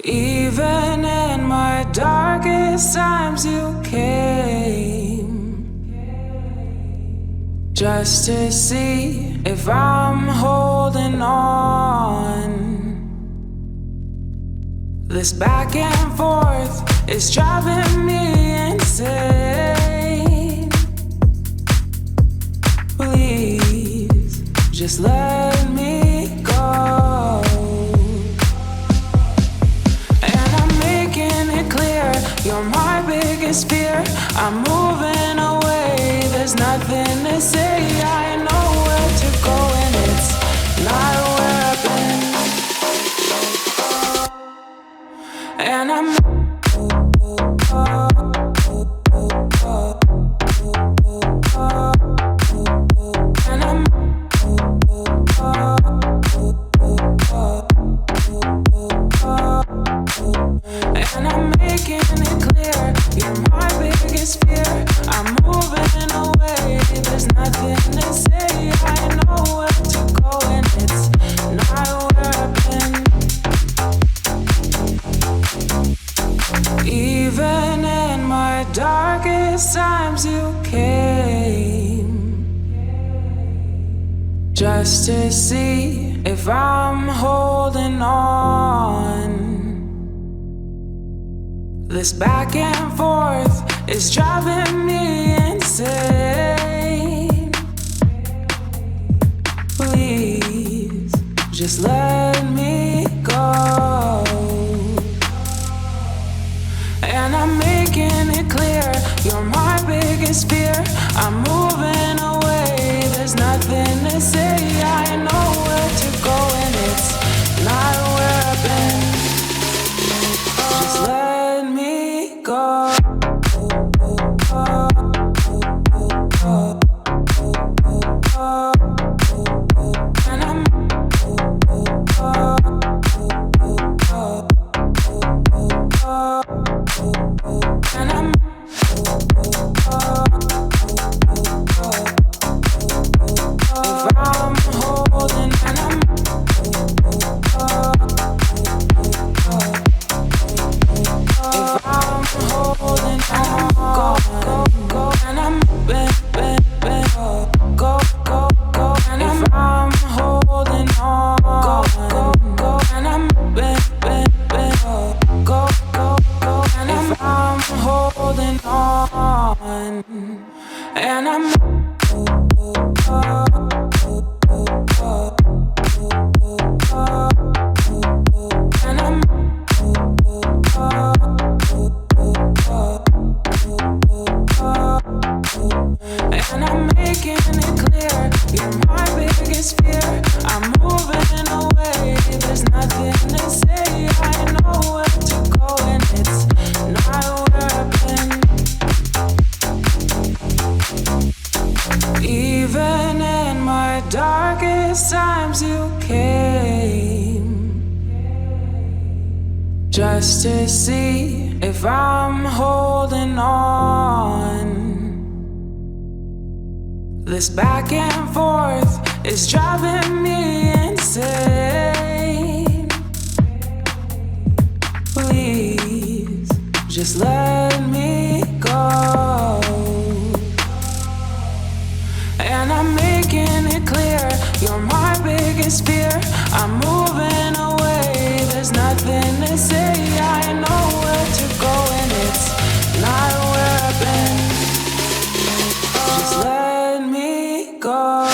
Even in my darkest times you came, just to see if I'm holding on. This back and forth is driving me insane. Please, just let me go. And I'm making it clear, you're my biggest fear. I'm moving away, there's nothing to say. I know where to go and it's not where I've been. And I'm making it clear, you're my biggest fear. I'm moving away, there's nothing to say. I know where to go and it's not where I've been. Even in my darkest times you came, just to see if I'm holding on. This back and forth is driving me insane. Please, just let me go. And I'm making it clear, you're my biggest fear. I'm moving away, there's nothing to say. I know where to go and it's not where I've been. Just let me go. And I'm and I'm if I'm holding and I'm if I'm holding and I'm go and I'm bend go and if I'm holding on go and I'm bend go and if I'm holding on and I'm and I'm and I'm making it clear, you're my biggest fear. I'm moving away, there's nothing to say. I know where to go and it's not where I've been. Even in my darkest times you came, just to see if I'm holding on. This back and forth is driving me insane. Please, just let me go. And I'm making it clear, you're my biggest fear. I'm moving away, there's nothing to say. I know where to go and it's not where I've been. Just let me go.